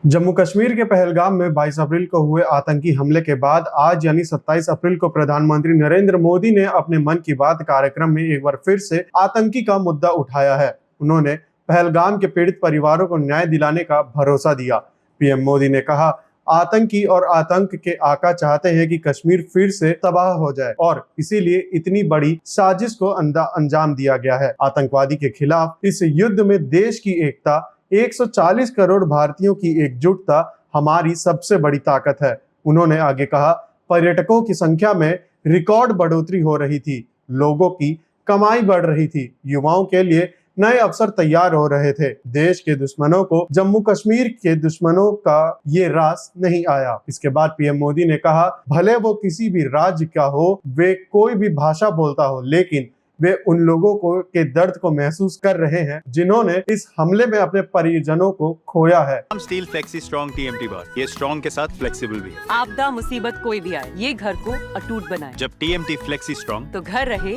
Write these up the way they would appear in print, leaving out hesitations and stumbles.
जम्मू कश्मीर के पहलगाम में 22 अप्रैल को हुए आतंकी हमले के बाद आज यानी 27 अप्रैल को प्रधानमंत्री नरेंद्र मोदी ने अपने मन की बात कार्यक्रम में एक बार फिर से आतंकी का मुद्दा उठाया है। उन्होंने पहलगाम के पीड़ित परिवारों को न्याय दिलाने का भरोसा दिया। पीएम मोदी ने कहा, आतंकी और आतंक के आका चाहते हैं कि कश्मीर फिर से तबाह हो जाए और इसीलिए इतनी बड़ी साजिश को अंजाम दिया गया है। आतंकवादी के खिलाफ इस युद्ध में देश की एकता, 140 करोड़ भारतीयों की एकजुटता हमारी सबसे बड़ी ताकत है। उन्होंने आगे कहा, पर्यटकों की संख्या में रिकॉर्ड बढ़ोतरी हो रही थी, लोगों की कमाई बढ़ रही थी, युवाओं के लिए नए अवसर तैयार हो रहे थे। देश के दुश्मनों को जम्मू कश्मीर के दुश्मनों का ये रास नहीं आया। इसके बाद पीएम मोदी ने कहा, भले वो किसी भी राज्य का हो, वे कोई भी भाषा बोलता हो, लेकिन वे उन लोगों को के दर्द को महसूस कर रहे हैं जिन्होंने इस हमले में अपने परिजनों को खोया है। स्टील फ्लेक्सी स्ट्रॉन्ग टीएमटी बार, ये स्ट्रॉन्ग के साथ फ्लेक्सिबल भी है। आपदा मुसीबत कोई भी आए, ये घर को अटूट बनाए। जब टीएमटी फ्लेक्सी स्ट्रॉन्ग, तो घर रहे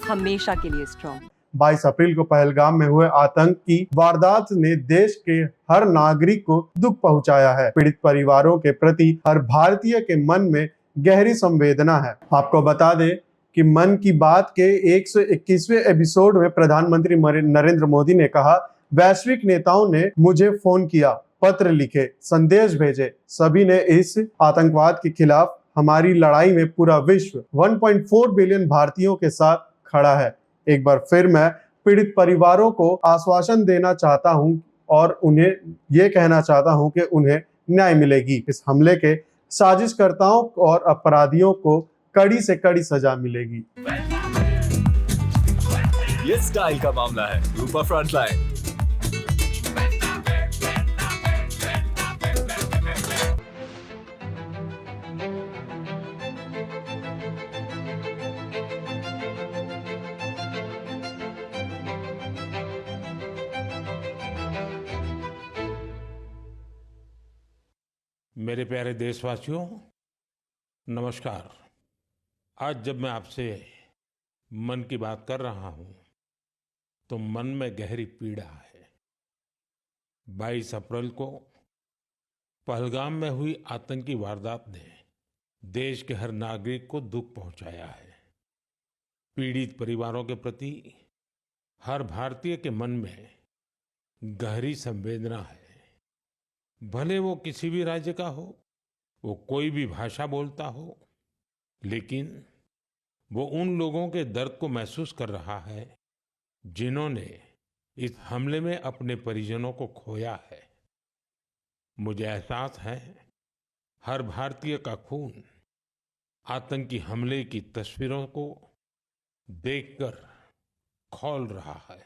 हमेशा के लिए स्ट्रॉन्ग। 22 अप्रैल को पहलगाम में हुए आतंक की वारदात ने देश के हर नागरिक को दुख पहुंचाया है। पीड़ित परिवारों के प्रति हर भारतीय के मन में गहरी संवेदना है। आपको बता दें कि मन की बात के 121वें एपिसोड में प्रधानमंत्री नरेंद्र मोदी ने कहा, वैश्विक नेताओं ने मुझे फोन किया, पत्र लिखे, संदेश भेजे, सभी ने इस आतंकवाद के खिलाफ हमारी लड़ाई में पूरा विश्व 1.4 बिलियन भारतीयों के साथ खड़ा है। एक बार फिर मैं पीड़ित परिवारों को आश्वासन देना चाहता हूं और उन्हें ये कहना चाहता हूं कि उन्हें न्याय मिलेगी। इस हमले के साजिशकर्ताओं और अपराधियों को कड़ी से कड़ी सजा मिलेगी। ये स्टाइल का मामला है। रूपा फ्रंटलाइन। मेरे प्यारे देशवासियों, नमस्कार। आज जब मैं आपसे मन की बात कर रहा हूं तो मन में गहरी पीड़ा है। 22 अप्रैल को पहलगाम में हुई आतंकी वारदात ने देश के हर नागरिक को दुख पहुंचाया है। पीड़ित परिवारों के प्रति हर भारतीय के मन में गहरी संवेदना है। भले वो किसी भी राज्य का हो, वो कोई भी भाषा बोलता हो, लेकिन वो उन लोगों के दर्द को महसूस कर रहा है जिन्होंने इस हमले में अपने परिजनों को खोया है। मुझे एहसास है, हर भारतीय का खून आतंकी हमले की तस्वीरों को देखकर खौल रहा है।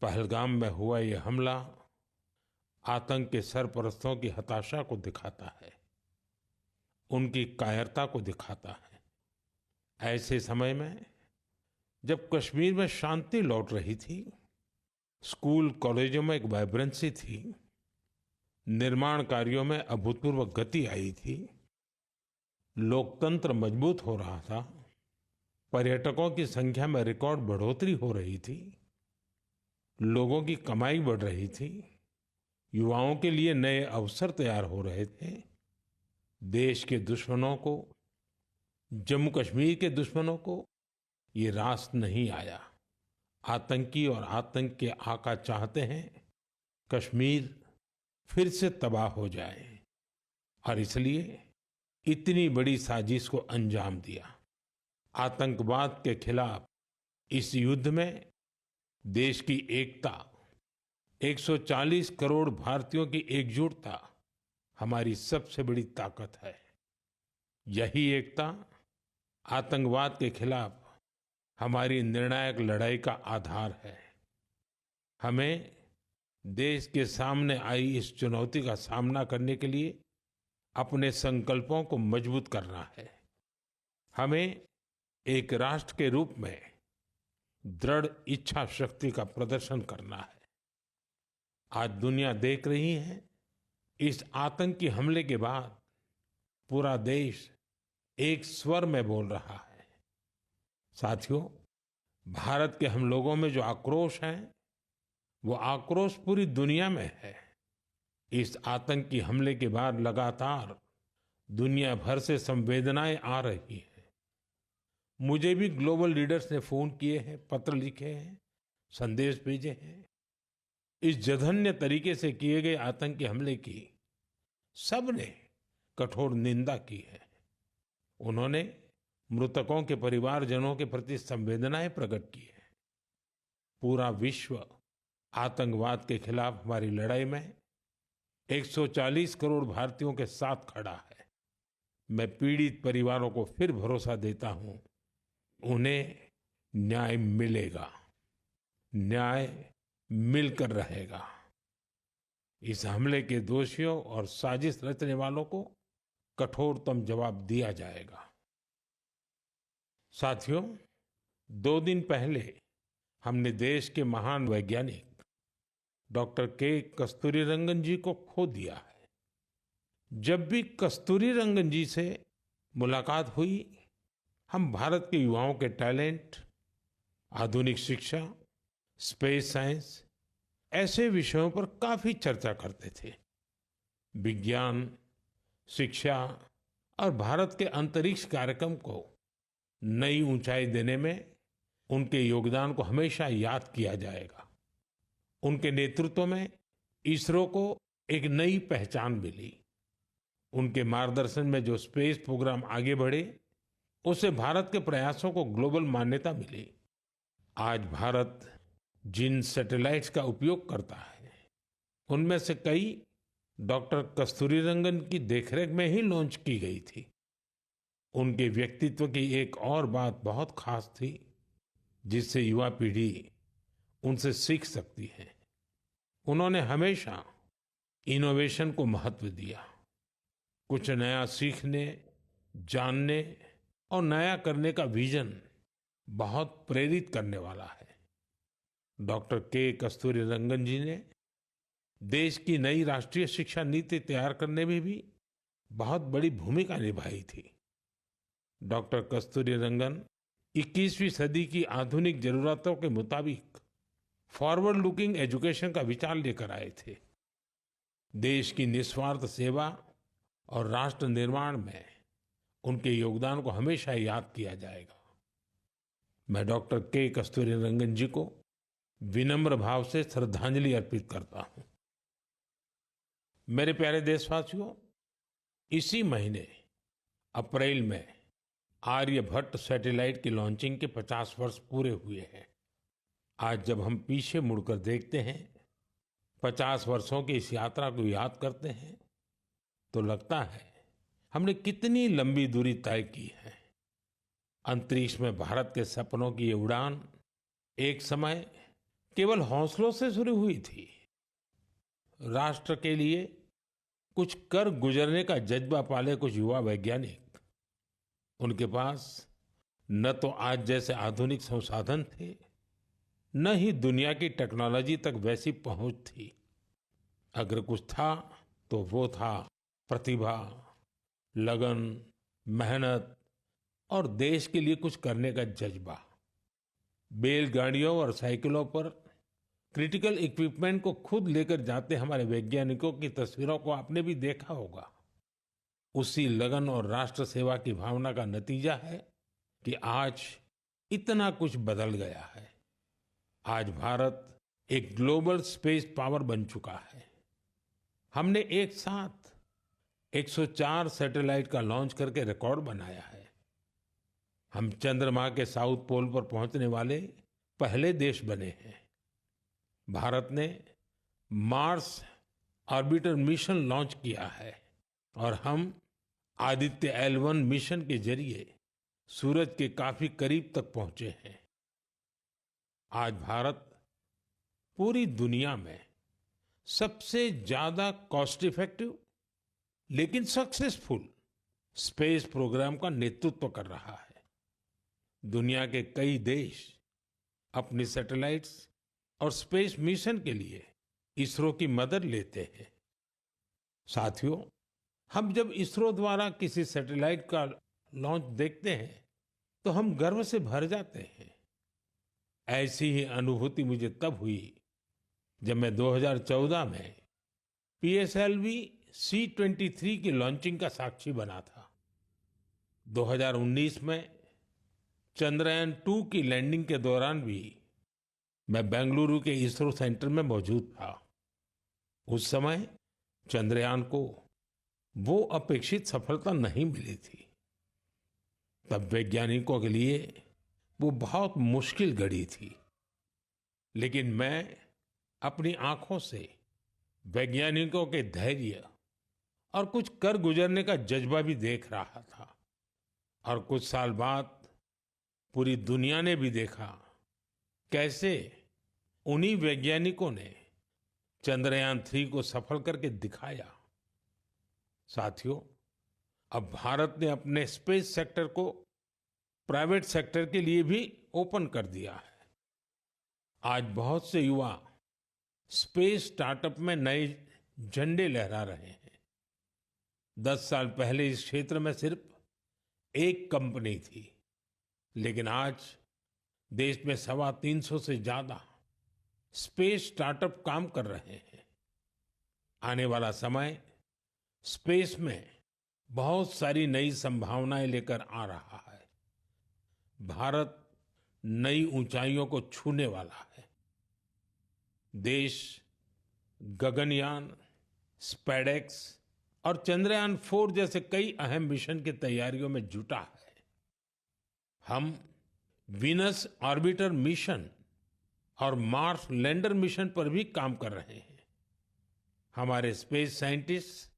पहलगाम में हुआ ये हमला आतंक के सरपरस्तों की हताशा को दिखाता है, उनकी कायरता को दिखाता है। ऐसे समय में जब कश्मीर में शांति लौट रही थी, स्कूल कॉलेजों में एक वाइब्रेंसी थी, निर्माण कार्यों में अभूतपूर्व गति आई थी, लोकतंत्र मजबूत हो रहा था, पर्यटकों की संख्या में रिकॉर्ड बढ़ोतरी हो रही थी, लोगों की कमाई बढ़ रही थी, युवाओं के लिए नए अवसर तैयार हो रहे थे, देश के दुश्मनों को, जम्मू कश्मीर के दुश्मनों को ये रास नहीं आया। आतंकी और आतंक के आका चाहते हैं कश्मीर फिर से तबाह हो जाए और इसलिए इतनी बड़ी साजिश को अंजाम दिया। आतंकवाद के खिलाफ इस युद्ध में देश की एकता, 140 करोड़ भारतीयों की एकजुटता हमारी सबसे बड़ी ताकत है। यही एकता आतंकवाद के खिलाफ हमारी निर्णायक लड़ाई का आधार है। हमें देश के सामने आई इस चुनौती का सामना करने के लिए अपने संकल्पों को मजबूत करना है। हमें एक राष्ट्र के रूप में दृढ़ इच्छा शक्ति का प्रदर्शन करना है। आज दुनिया देख रही है, इस आतंकी हमले के बाद पूरा देश एक स्वर में बोल रहा है। साथियों, भारत के हम लोगों में जो आक्रोश है, वो आक्रोश पूरी दुनिया में है। इस आतंकी हमले के बाद लगातार दुनिया भर से संवेदनाएं आ रही हैं। मुझे भी ग्लोबल लीडर्स ने फोन किए हैं, पत्र लिखे हैं, संदेश भेजे हैं। इस जघन्य तरीके से किए गए आतंकी हमले की सबने कठोर निंदा की है। उन्होंने मृतकों के परिवारजनों के प्रति संवेदनाएं प्रकट की है। पूरा विश्व आतंकवाद के खिलाफ हमारी लड़ाई में 140 करोड़ भारतीयों के साथ खड़ा है। मैं पीड़ित परिवारों को फिर भरोसा देता हूं, उन्हें न्याय मिलेगा, न्याय मिलकर रहेगा। इस हमले के दोषियों और साजिश रचने वालों को कठोरतम जवाब दिया जाएगा। साथियों, 2 दिन पहले हमने देश के महान वैज्ञानिक डॉक्टर के कस्तूरीरंगन जी को खो दिया है। जब भी कस्तूरीरंगन जी से मुलाकात हुई, हम भारत के युवाओं के टैलेंट, आधुनिक शिक्षा, स्पेस साइंस ऐसे विषयों पर काफी चर्चा करते थे। विज्ञान, शिक्षा और भारत के अंतरिक्ष कार्यक्रम को नई ऊंचाई देने में उनके योगदान को हमेशा याद किया जाएगा। उनके नेतृत्व में इसरो को एक नई पहचान मिली। उनके मार्गदर्शन में जो स्पेस प्रोग्राम आगे बढ़े, उससे भारत के प्रयासों को ग्लोबल मान्यता मिली। आज भारत जिन सैटेलाइट्स का उपयोग करता है, उनमें से कई डॉक्टर कस्तूरीरंगन की देखरेख में ही लॉन्च की गई थी। उनके व्यक्तित्व की एक और बात बहुत खास थी, जिससे युवा पीढ़ी उनसे सीख सकती है। उन्होंने हमेशा इनोवेशन को महत्व दिया। कुछ नया सीखने, जानने और नया करने का विजन बहुत प्रेरित करने वाला है। डॉक्टर के कस्तूरीरंगन जी ने देश की नई राष्ट्रीय शिक्षा नीति तैयार करने में भी बहुत बड़ी भूमिका निभाई थी। डॉक्टर कस्तूरीरंगन 21वीं सदी की आधुनिक जरूरतों के मुताबिक फॉरवर्ड लुकिंग एजुकेशन का विचार लेकर आए थे। देश की निस्वार्थ सेवा और राष्ट्र निर्माण में उनके योगदान को हमेशा याद किया जाएगा। मैं डॉक्टर के कस्तूरीरंगन जी को विनम्र भाव से श्रद्धांजलि अर्पित करता हूं। मेरे प्यारे देशवासियों, इसी महीने अप्रैल में आर्यभट्ट सैटेलाइट की लॉन्चिंग के 50 वर्ष पूरे हुए हैं। आज जब हम पीछे मुड़कर देखते हैं, 50 वर्षों की इस यात्रा को याद करते हैं, तो लगता है हमने कितनी लंबी दूरी तय की है। अंतरिक्ष में भारत के सपनों की ये उड़ान एक समय केवल हौसलों से शुरू हुई थी। राष्ट्र के लिए कुछ कर गुजरने का जज्बा पाले कुछ युवा वैज्ञानिक, उनके पास न तो आज जैसे आधुनिक संसाधन थे, न ही दुनिया की टेक्नोलॉजी तक वैसी पहुंच थी। अगर कुछ था तो वो था प्रतिभा, लगन, मेहनत और देश के लिए कुछ करने का जज्बा। बैलगाड़ियों और साइकिलों पर क्रिटिकल इक्विपमेंट को खुद लेकर जाते हमारे वैज्ञानिकों की तस्वीरों को आपने भी देखा होगा। उसी लगन और राष्ट्र सेवा की भावना का नतीजा है कि आज इतना कुछ बदल गया है। आज भारत एक ग्लोबल स्पेस पावर बन चुका है। हमने एक साथ 104 सैटेलाइट का लॉन्च करके रिकॉर्ड बनाया है। हम चंद्रमा के साउथ पोल पर पहुंचने वाले पहले देश बने हैं। भारत ने मार्स ऑर्बिटर मिशन लॉन्च किया है और हम आदित्य L1 मिशन के जरिए सूरज के काफी करीब तक पहुंचे हैं। आज भारत पूरी दुनिया में सबसे ज्यादा कॉस्ट इफेक्टिव लेकिन सक्सेसफुल स्पेस प्रोग्राम का नेतृत्व कर रहा है। दुनिया के कई देश अपनी सैटेलाइट्स और स्पेस मिशन के लिए इसरो की मदद लेते हैं। साथियों, हम जब इसरो द्वारा किसी सैटेलाइट का लॉन्च देखते हैं तो हम गर्व से भर जाते हैं। ऐसी ही अनुभूति मुझे तब हुई जब मैं 2014 में पीएसएलवी C-23 की लॉन्चिंग का साक्षी बना था। 2019 में चंद्रयान-2 की लैंडिंग के दौरान भी मैं बेंगलुरु के इसरो सेंटर में मौजूद था। उस समय चंद्रयान को वो अपेक्षित सफलता नहीं मिली थी। तब वैज्ञानिकों के लिए वो बहुत मुश्किल घड़ी थी, लेकिन मैं अपनी आंखों से वैज्ञानिकों के धैर्य और कुछ कर गुजरने का जज्बा भी देख रहा था। और कुछ साल बाद पूरी दुनिया ने भी देखा कैसे उन्हीं वैज्ञानिकों ने चंद्रयान-3 को सफल करके दिखाया। साथियों, अब भारत ने अपने स्पेस सेक्टर को प्राइवेट सेक्टर के लिए भी ओपन कर दिया है। आज बहुत से युवा स्पेस स्टार्टअप में नए झंडे लहरा रहे हैं। 10 साल पहले इस क्षेत्र में सिर्फ एक कंपनी थी, लेकिन आज देश में 350 से ज्यादा स्पेस स्टार्टअप काम कर रहे हैं। आने वाला समय स्पेस में बहुत सारी नई संभावनाएं लेकर आ रहा है। भारत नई ऊंचाइयों को छूने वाला है। देश गगनयान, स्पेडेक्स और चंद्रयान-4 जैसे कई अहम मिशन की तैयारियों में जुटा है। हम वीनस ऑर्बिटर मिशन और मार्स लैंडर मिशन पर भी काम कर रहे हैं। हमारे स्पेस साइंटिस्ट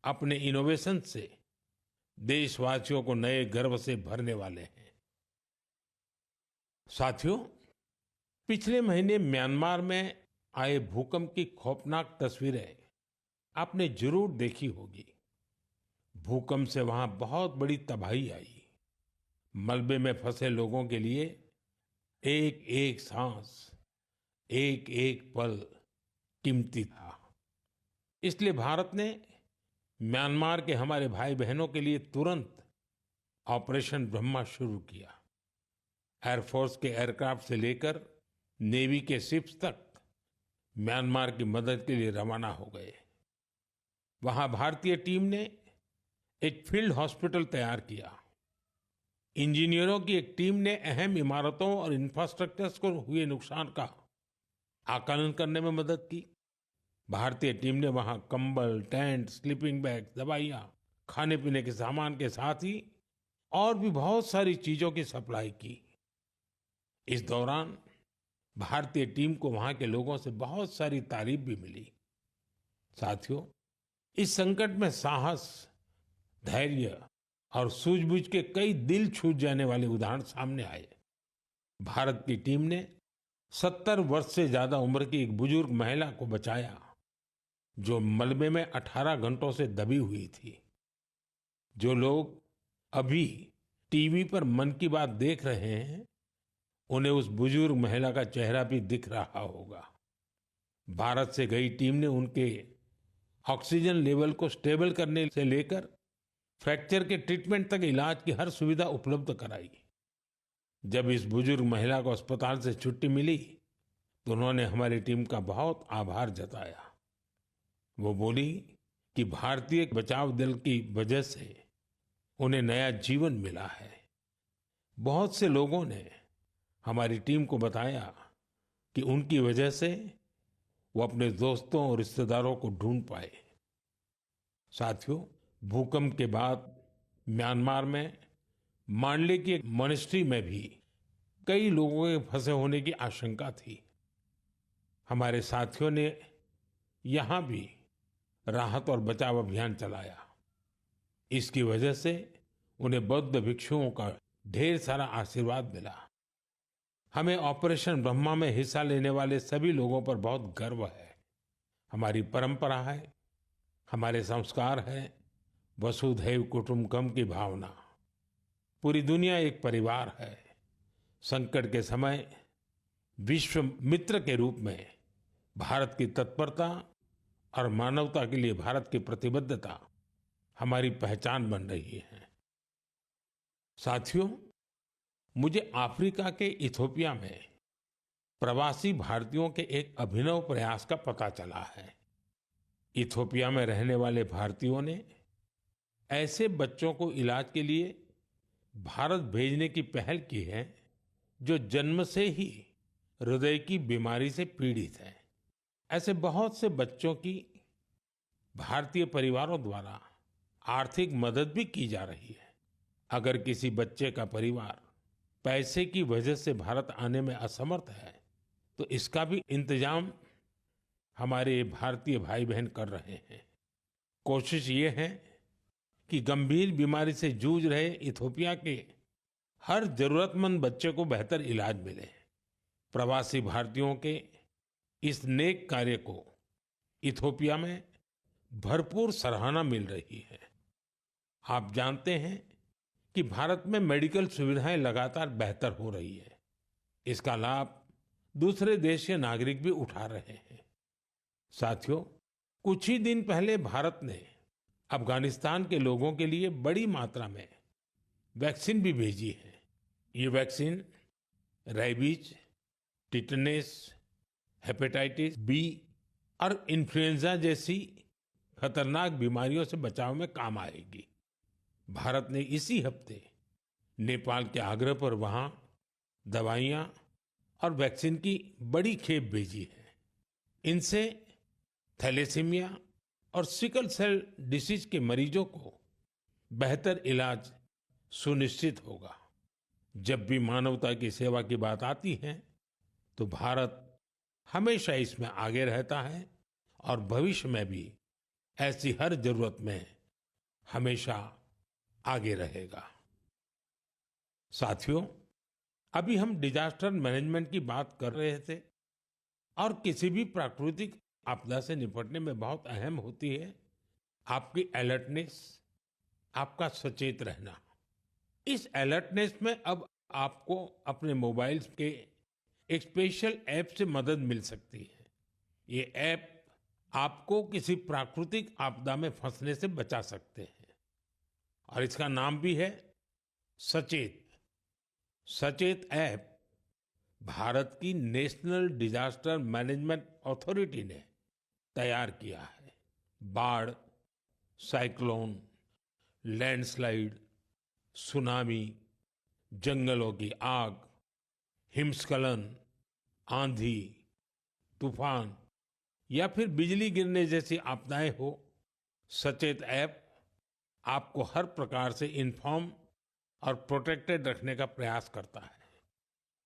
अपने इनोवेशन से देशवासियों को नए गर्व से भरने वाले हैं। साथियों, पिछले महीने म्यांमार में आए भूकंप की खौफनाक तस्वीरें आपने जरूर देखी होगी। भूकंप से वहां बहुत बड़ी तबाही आई। मलबे में फंसे लोगों के लिए एक एक सांस, एक एक पल कीमती था। इसलिए भारत ने म्यांमार के हमारे भाई बहनों के लिए तुरंत ऑपरेशन ब्रह्मा शुरू किया। एयरफोर्स के एयरक्राफ्ट से लेकर नेवी के शिप्स तक म्यांमार की मदद के लिए रवाना हो गए। वहां भारतीय टीम ने एक फील्ड हॉस्पिटल तैयार किया। इंजीनियरों की एक टीम ने अहम इमारतों और इंफ्रास्ट्रक्चर्स को हुए नुकसान का आकलन करने में मदद की। भारतीय टीम ने वहां कंबल, टेंट, स्लीपिंग बैग, दवाइयां, खाने पीने के सामान के साथ ही और भी बहुत सारी चीजों की सप्लाई की। इस दौरान भारतीय टीम को वहां के लोगों से बहुत सारी तारीफ भी मिली। साथियों, इस संकट में साहस, धैर्य और सूझबूझ के कई दिल छू जाने वाले उदाहरण सामने आए। भारत की टीम ने 70 वर्ष से ज्यादा उम्र की एक बुजुर्ग महिला को बचाया, जो मलबे में 18 घंटों से दबी हुई थी। जो लोग अभी टीवी पर मन की बात देख रहे हैं, उन्हें उस बुजुर्ग महिला का चेहरा भी दिख रहा होगा। भारत से गई टीम ने उनके ऑक्सीजन लेवल को स्टेबल करने से लेकर फ्रैक्चर के ट्रीटमेंट तक इलाज की हर सुविधा उपलब्ध कराई। जब इस बुजुर्ग महिला को अस्पताल से छुट्टी मिली, तो उन्होंने हमारी टीम का बहुत आभार जताया। वो बोली कि भारतीय बचाव दल की वजह से उन्हें नया जीवन मिला है। बहुत से लोगों ने हमारी टीम को बताया कि उनकी वजह से वो अपने दोस्तों और रिश्तेदारों को ढूंढ पाए। साथियों, भूकंप के बाद म्यांमार में मांडले की एक मॉनेस्ट्री में भी कई लोगों के फंसे होने की आशंका थी। हमारे साथियों ने यहां भी राहत और बचाव अभियान चलाया। इसकी वजह से उन्हें बौद्ध भिक्षुओं का ढेर सारा आशीर्वाद मिला। हमें ऑपरेशन ब्रह्मा में हिस्सा लेने वाले सभी लोगों पर बहुत गर्व है। हमारी परंपरा है, हमारे संस्कार है, वसुधैव कुटुंबकम की भावना। पूरी दुनिया एक परिवार है। संकट के समय विश्व मित्र के रूप में भारत की तत्परता और मानवता के लिए भारत की प्रतिबद्धता हमारी पहचान बन रही है। साथियों, मुझे अफ्रीका के इथियोपिया में प्रवासी भारतीयों के एक अभिनव प्रयास का पता चला है। इथोपिया में रहने वाले भारतीयों ने ऐसे बच्चों को इलाज के लिए भारत भेजने की पहल की है जो जन्म से ही हृदय की बीमारी से पीड़ित हैं। ऐसे बहुत से बच्चों की भारतीय परिवारों द्वारा आर्थिक मदद भी की जा रही है। अगर किसी बच्चे का परिवार पैसे की वजह से भारत आने में असमर्थ है तो इसका भी इंतजाम हमारे भारतीय भाई बहन कर रहे हैं। कोशिश ये है कि गंभीर बीमारी से जूझ रहे इथोपिया के हर जरूरतमंद बच्चे को बेहतर इलाज मिले। प्रवासी भारतीयों के इस नेक कार्य को इथोपिया में भरपूर सराहना मिल रही है। आप जानते हैं कि भारत में मेडिकल सुविधाएं लगातार बेहतर हो रही है। इसका लाभ दूसरे देश के नागरिक भी उठा रहे हैं। साथियों, कुछ ही दिन पहले भारत ने अफगानिस्तान के लोगों के लिए बड़ी मात्रा में वैक्सीन भी भेजी है। ये vaccine rabies, tetanus, hepatitis B और इन्फ्लुएंजा जैसी खतरनाक बीमारियों से बचाव में काम आएगी। भारत ने इसी हफ्ते नेपाल के आग्रह पर वहां दवाइयां और वैक्सीन की बड़ी खेप भेजी है। इनसे थैलेसीमिया और सिकल सेल डिसीज के मरीजों को बेहतर इलाज सुनिश्चित होगा। जब भी मानवता की सेवा की बात आती है तो भारत हमेशा इसमें आगे रहता है और भविष्य में भी ऐसी हर जरूरत में हमेशा आगे रहेगा। साथियों, अभी हम डिजास्टर मैनेजमेंट की बात कर रहे थे और किसी भी प्राकृतिक आपदा से निपटने में बहुत अहम होती है आपकी अलर्टनेस, आपका सचेत रहना। इस अलर्टनेस में अब आपको अपने मोबाइल के एक स्पेशल ऐप से मदद मिल सकती है। ये ऐप आपको किसी प्राकृतिक आपदा में फंसने से बचा सकते हैं और इसका नाम भी है सचेत। सचेत ऐप भारत की नेशनल डिजास्टर मैनेजमेंट अथॉरिटी ने तैयार किया है। बाढ़, साइक्लोन, लैंडस्लाइड, सुनामी, जंगलों की आग, हिमस्खलन, आंधी, तूफान या फिर बिजली गिरने जैसी आपदाएं हो, सचेत ऐप आपको हर प्रकार से इन्फॉर्म और प्रोटेक्टेड रखने का प्रयास करता है।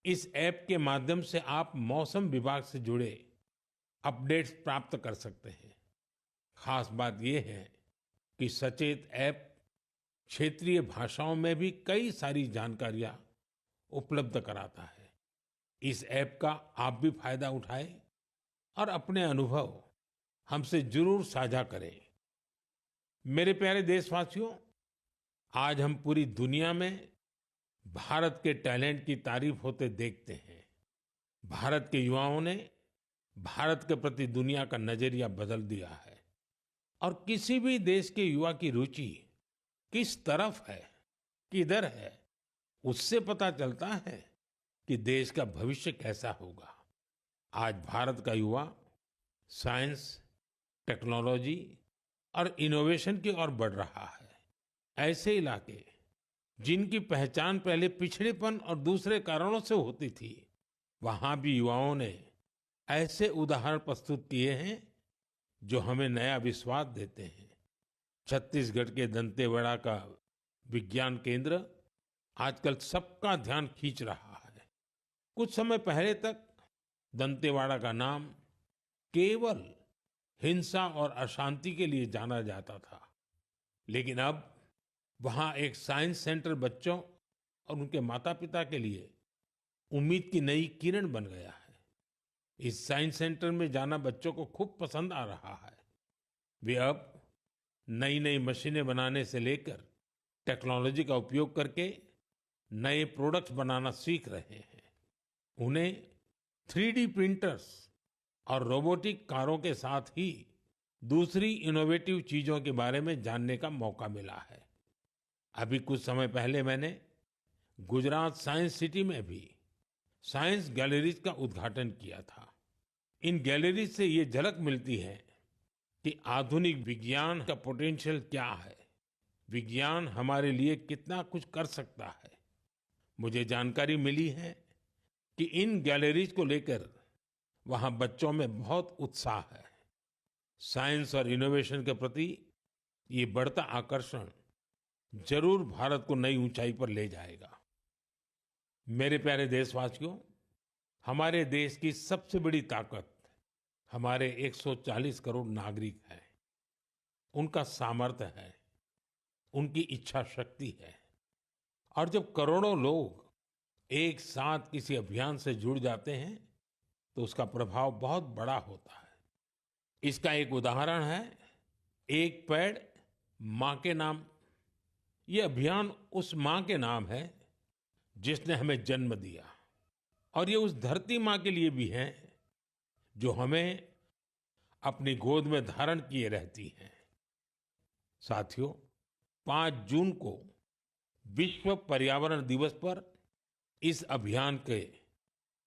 इस ऐप के माध्यम से आप मौसम विभाग से जुड़े अपडेट्स प्राप्त कर सकते हैं। खास बात यह है कि सचेत ऐप क्षेत्रीय भाषाओं में भी कई सारी जानकारियां उपलब्ध कराता है। इस ऐप का आप भी फायदा उठाएं और अपने अनुभव हमसे जरूर साझा करें। मेरे प्यारे देशवासियों, आज हम पूरी दुनिया में भारत के टैलेंट की तारीफ होते देखते हैं। भारत के युवाओं ने भारत के प्रति दुनिया का नजरिया बदल दिया है और किसी भी देश के युवा की रुचि किस तरफ है, किधर है, उससे पता चलता है कि देश का भविष्य कैसा होगा। आज भारत का युवा साइंस, टेक्नोलॉजी और इनोवेशन की ओर बढ़ रहा है। ऐसे इलाके जिनकी पहचान पहले पिछड़ेपन और दूसरे कारणों से होती थी, वहां भी युवाओं ने ऐसे उदाहरण प्रस्तुत किए हैं जो हमें नया विश्वास देते हैं। छत्तीसगढ़ के दंतेवाड़ा का विज्ञान केंद्र आजकल सबका ध्यान खींच रहा है। कुछ समय पहले तक दंतेवाड़ा का नाम केवल हिंसा और अशांति के लिए जाना जाता था, लेकिन अब वहां एक साइंस सेंटर बच्चों और उनके माता पिता के लिए उम्मीद की नई किरण बन गया है। इस साइंस सेंटर में जाना बच्चों को खूब पसंद आ रहा है। वे अब नई नई मशीनें बनाने से लेकर टेक्नोलॉजी का उपयोग करके नए प्रोडक्ट्स बनाना सीख रहे हैं। उन्हें 3D प्रिंटर्स और रोबोटिक कारों के साथ ही दूसरी इनोवेटिव चीजों के बारे में जानने का मौका मिला है। अभी कुछ समय पहले मैंने गुजरात साइंस सिटी में भी साइंस गैलरीज का उद्घाटन किया था। इन गैलरीज से ये झलक मिलती है कि आधुनिक विज्ञान का पोटेंशियल क्या है, विज्ञान हमारे लिए कितना कुछ कर सकता है। मुझे जानकारी मिली है कि इन गैलरीज को लेकर वहां बच्चों में बहुत उत्साह है। साइंस और इनोवेशन के प्रति ये बढ़ता आकर्षण जरूर भारत को नई ऊंचाई पर ले जाएगा। मेरे प्यारे देशवासियों, हमारे देश की सबसे बड़ी ताकत हमारे 140 करोड़ नागरिक हैं। उनका सामर्थ्य है, उनकी इच्छा शक्ति है। और जब करोड़ों लोग एक साथ किसी अभियान से जुड़ जाते हैं तो उसका प्रभाव बहुत बड़ा होता है। इसका एक उदाहरण है एक पेड़ मां के नाम। ये अभियान उस मां के नाम है जिसने हमें जन्म दिया, और ये उस धरती मां के लिए भी है जो हमें अपनी गोद में धारण किए रहती है। साथियों, 5 जून को विश्व पर्यावरण दिवस पर इस अभियान के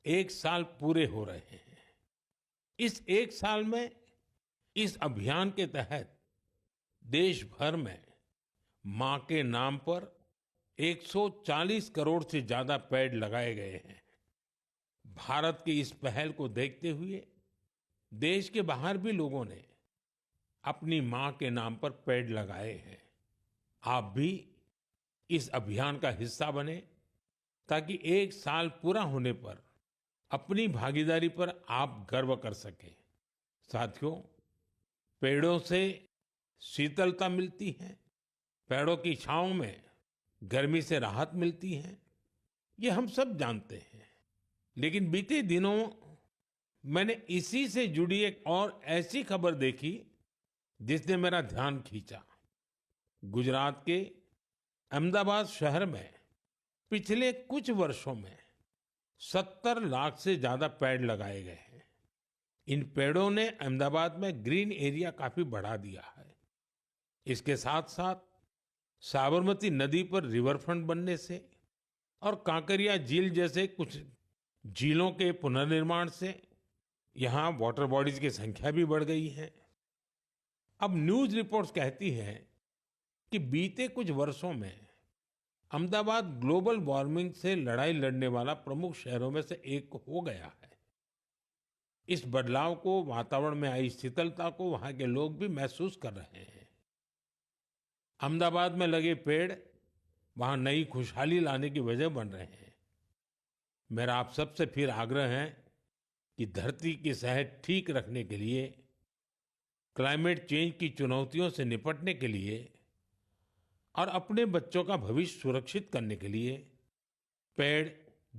1 साल पूरे हो रहे हैं। इस 1 साल में इस अभियान के तहत देश भर में मां के नाम पर 140 करोड़ से ज्यादा पेड़ लगाए गए हैं। भारत की इस पहल को देखते हुए देश के बाहर भी लोगों ने अपनी मां के नाम पर पेड़ लगाए हैं। आप भी इस अभियान का हिस्सा बने ताकि 1 साल पूरा होने पर अपनी भागीदारी पर आप गर्व कर सकें। साथियों, पेड़ों से शीतलता मिलती है, पेड़ों की छांव में गर्मी से राहत मिलती है, ये हम सब जानते हैं। लेकिन बीते दिनों मैंने इसी से जुड़ी एक और ऐसी खबर देखी जिसने मेरा ध्यान खींचा। गुजरात के अहमदाबाद शहर में पिछले कुछ वर्षों में 70 लाख से ज्यादा पेड़ लगाए गए हैं। इन पेड़ों ने अहमदाबाद में ग्रीन एरिया काफी बढ़ा दिया है। इसके साथ साथ साबरमती नदी पर रिवरफ्रंट बनने से और कांकरिया झील जैसे कुछ झीलों के पुनर्निर्माण से यहाँ वाटर बॉडीज की संख्या भी बढ़ गई है। अब न्यूज रिपोर्ट्स कहती हैं कि बीते कुछ वर्षों में अहमदाबाद ग्लोबल वार्मिंग से लड़ाई लड़ने वाला प्रमुख शहरों में से एक हो गया है। इस बदलाव को, वातावरण में आई शीतलता को वहां के लोग भी महसूस कर रहे हैं। अहमदाबाद में लगे पेड़ वहां नई खुशहाली लाने की वजह बन रहे हैं। मेरा आप सबसे फिर आग्रह है कि धरती की सेहत ठीक रखने के लिए, क्लाइमेट चेंज की चुनौतियों से निपटने के लिए और अपने बच्चों का भविष्य सुरक्षित करने के लिए पेड़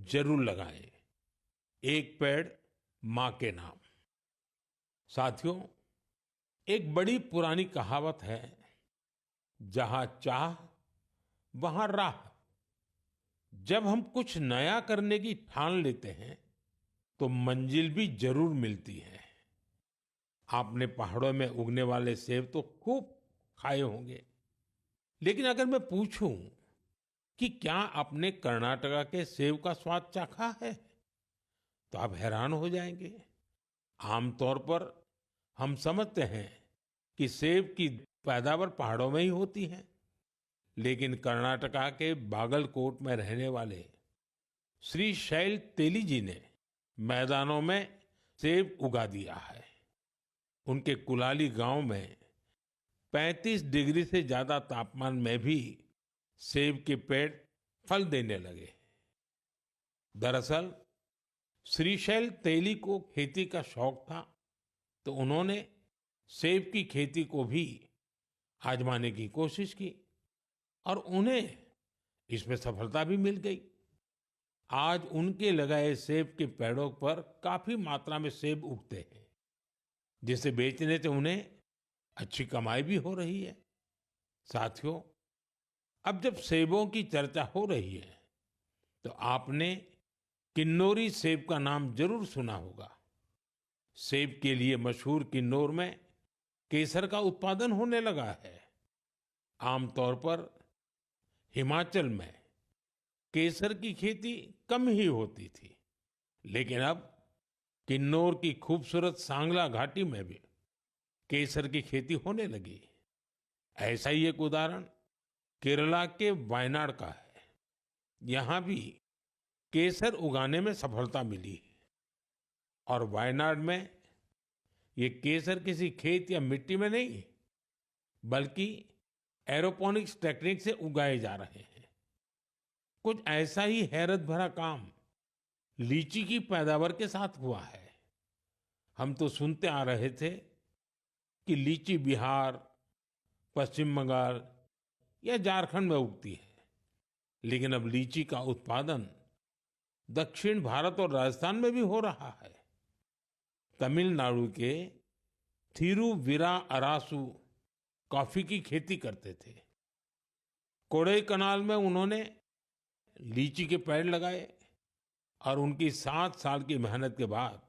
जरूर लगाएं। एक पेड़ मां के नाम। साथियों, एक बड़ी पुरानी कहावत है, जहां चाह वहां राह। जब हम कुछ नया करने की ठान लेते हैं तो मंजिल भी जरूर मिलती है। आपने पहाड़ों में उगने वाले सेब तो खूब खाए होंगे, लेकिन अगर मैं पूछूं कि क्या आपने कर्नाटका के सेब का स्वाद चाखा है तो आप हैरान हो जाएंगे। आमतौर पर हम समझते हैं कि सेब की पैदावार पहाड़ों में ही होती है, लेकिन कर्नाटका के बागलकोट में रहने वाले श्री शैल तेली जी ने मैदानों में सेब उगा दिया है। उनके कुलाली गांव में 35 डिग्री से ज्यादा तापमान में भी सेब के पेड़ फल देने लगे। दरअसल श्रीशैल तेली को खेती का शौक था, तो उन्होंने सेब की खेती को भी आजमाने की कोशिश की और उन्हें इसमें सफलता भी मिल गई। आज उनके लगाए सेब के पेड़ों पर काफी मात्रा में सेब उगते हैं, जिसे बेचने से उन्हें अच्छी कमाई भी हो रही है। साथियों, अब जब सेबों की चर्चा हो रही है तो आपने किन्नौरी सेब का नाम जरूर सुना होगा। सेब के लिए मशहूर किन्नौर में केसर का उत्पादन होने लगा है। आमतौर पर हिमाचल में केसर की खेती कम ही होती थी, लेकिन अब किन्नौर की खूबसूरत सांगला घाटी में भी केसर की खेती होने लगी। ऐसा ही एक उदाहरण केरला के वायनाड का है। यहाँ भी केसर उगाने में सफलता मिली और वायनाड में ये केसर किसी खेत या मिट्टी में नहीं बल्कि एरोपोनिक्स टेक्निक से उगाए जा रहे हैं। कुछ ऐसा ही हैरत भरा काम लीची की पैदावार के साथ हुआ है। हम तो सुनते आ रहे थे कि लीची बिहार, पश्चिम बंगाल या झारखंड में उगती है, लेकिन अब लीची का उत्पादन दक्षिण भारत और राजस्थान में भी हो रहा है। तमिलनाडु के थिरुविरा अरासू कॉफी की खेती करते थे। कोडाईकनाल में उन्होंने लीची के पेड़ लगाए और उनकी 7 साल की मेहनत के बाद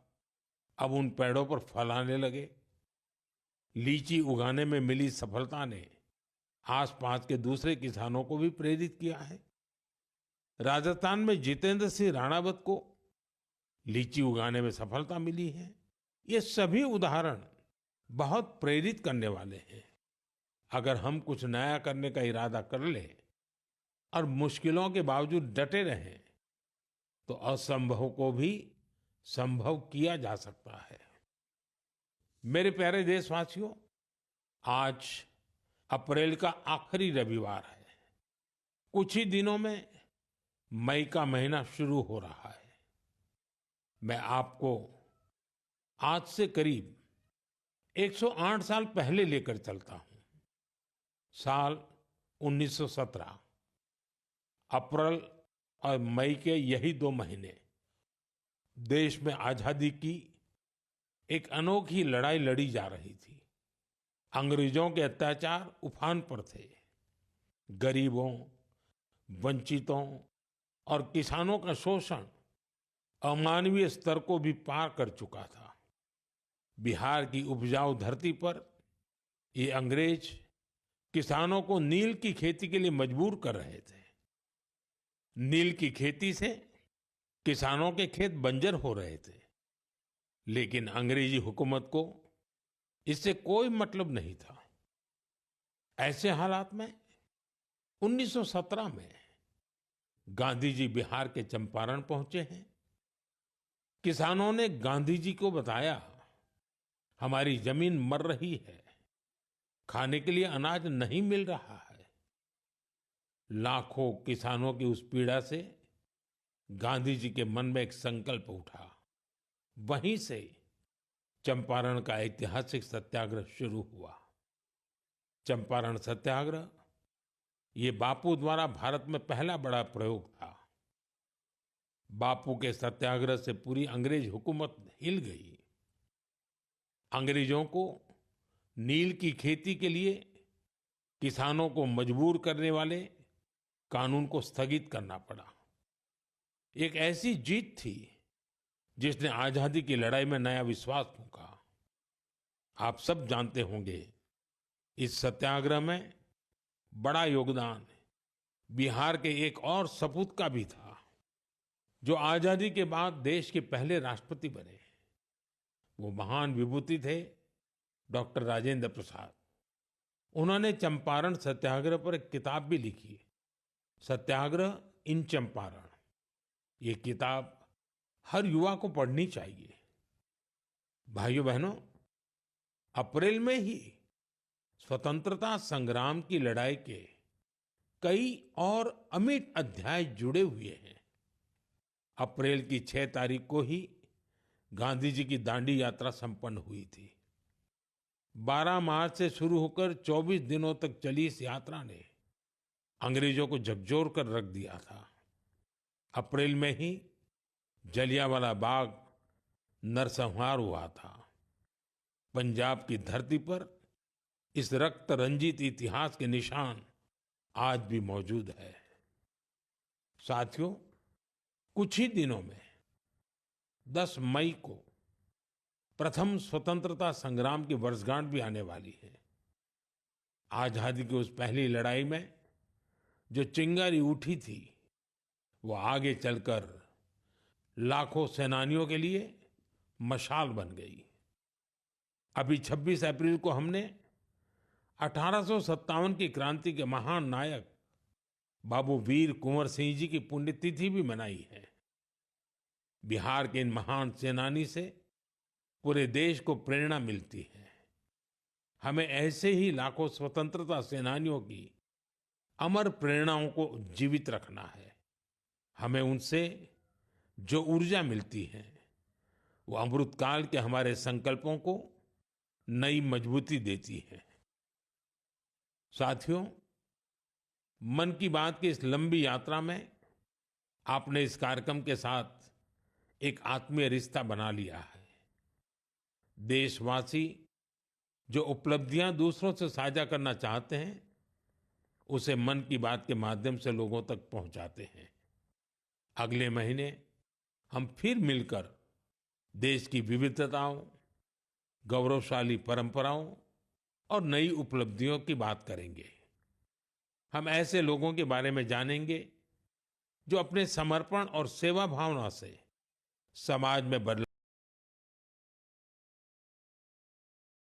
अब उन पेड़ों पर फल आने लगे। लीची उगाने में मिली सफलता ने आसपास के दूसरे किसानों को भी प्रेरित किया है। राजस्थान में जितेंद्र सिंह राणावत को लीची उगाने में सफलता मिली है। ये सभी उदाहरण बहुत प्रेरित करने वाले हैं। अगर हम कुछ नया करने का इरादा कर लें और मुश्किलों के बावजूद डटे रहें तो असंभव को भी संभव किया जा सकता है। मेरे प्यारे देशवासियों, आज अप्रैल का आखिरी रविवार है। कुछ ही दिनों में मई का महीना शुरू हो रहा है। मैं आपको आज से करीब 108 साल पहले लेकर चलता हूं। साल 1917। अप्रैल और मई के यही 2 महीने देश में आजादी की एक अनोखी लड़ाई लड़ी जा रही थी। अंग्रेजों के अत्याचार उफान पर थे। गरीबों, वंचितों और किसानों का शोषण अमानवीय स्तर को भी पार कर चुका था। बिहार की उपजाऊ धरती पर ये अंग्रेज किसानों को नील की खेती के लिए मजबूर कर रहे थे। नील की खेती से किसानों के खेत बंजर हो रहे थे, लेकिन अंग्रेजी हुकूमत को इससे कोई मतलब नहीं था। ऐसे हालात में 1917 में गांधी जी बिहार के चंपारण पहुंचे हैं। किसानों ने गांधी जी को बताया, हमारी जमीन मर रही है, खाने के लिए अनाज नहीं मिल रहा है। लाखों किसानों की उस पीड़ा से गांधी जी के मन में एक संकल्प उठा। वहीं से चंपारण का ऐतिहासिक सत्याग्रह शुरू हुआ। चंपारण सत्याग्रह ये बापू द्वारा भारत में पहला बड़ा प्रयोग था। बापू के सत्याग्रह से पूरी अंग्रेज हुकूमत हिल गई। अंग्रेजों को नील की खेती के लिए किसानों को मजबूर करने वाले कानून को स्थगित करना पड़ा। एक ऐसी जीत थी जिसने आजादी की लड़ाई में नया विश्वास फूंका। आप सब जानते होंगे, इस सत्याग्रह में बड़ा योगदान बिहार के एक और सपूत का भी था, जो आजादी के बाद देश के पहले राष्ट्रपति बने। वो महान विभूति थे डॉक्टर राजेंद्र प्रसाद। उन्होंने चंपारण सत्याग्रह पर एक किताब भी लिखी, सत्याग्रह इन चंपारण। ये किताब हर युवा को पढ़नी चाहिए। भाइयों बहनों, अप्रैल में ही स्वतंत्रता संग्राम की लड़ाई के कई और अमिट अध्याय जुड़े हुए हैं। अप्रैल की 6 तारीख को ही गांधी जी की दांडी यात्रा संपन्न हुई थी। 12 मार्च से शुरू होकर 24 दिनों तक चली इस यात्रा ने अंग्रेजों को झकझोर कर रख दिया था। अप्रैल में ही जलियांवाला बाग नरसंहार हुआ था। पंजाब की धरती पर इस रक्त रंजित इतिहास के निशान आज भी मौजूद है। साथियों, कुछ ही दिनों में 10 मई को प्रथम स्वतंत्रता संग्राम की वर्षगांठ भी आने वाली है। आजादी की उस पहली लड़ाई में जो चिंगारी उठी थी, वो आगे चलकर लाखों सेनानियों के लिए मशाल बन गई। अभी 26 अप्रैल को हमने 1857 की क्रांति के महान नायक बाबू वीर कुंवर सिंह जी की पुण्यतिथि भी मनाई है। बिहार के इन महान सेनानी से पूरे देश को प्रेरणा मिलती है। हमें ऐसे ही लाखों स्वतंत्रता सेनानियों की अमर प्रेरणाओं को जीवित रखना है। हमें उनसे जो ऊर्जा मिलती है वो अमृतकाल के हमारे संकल्पों को नई मजबूती देती है। साथियों, मन की बात की इस लंबी यात्रा में आपने इस कार्यक्रम के साथ एक आत्मीय रिश्ता बना लिया है। देशवासी जो उपलब्धियां दूसरों से साझा करना चाहते हैं उसे मन की बात के माध्यम से लोगों तक पहुंचाते हैं। अगले महीने हम फिर मिलकर देश की विविधताओं, गौरवशाली परंपराओं और नई उपलब्धियों की बात करेंगे। हम ऐसे लोगों के बारे में जानेंगे जो अपने समर्पण और सेवा भावना से समाज में बदलाव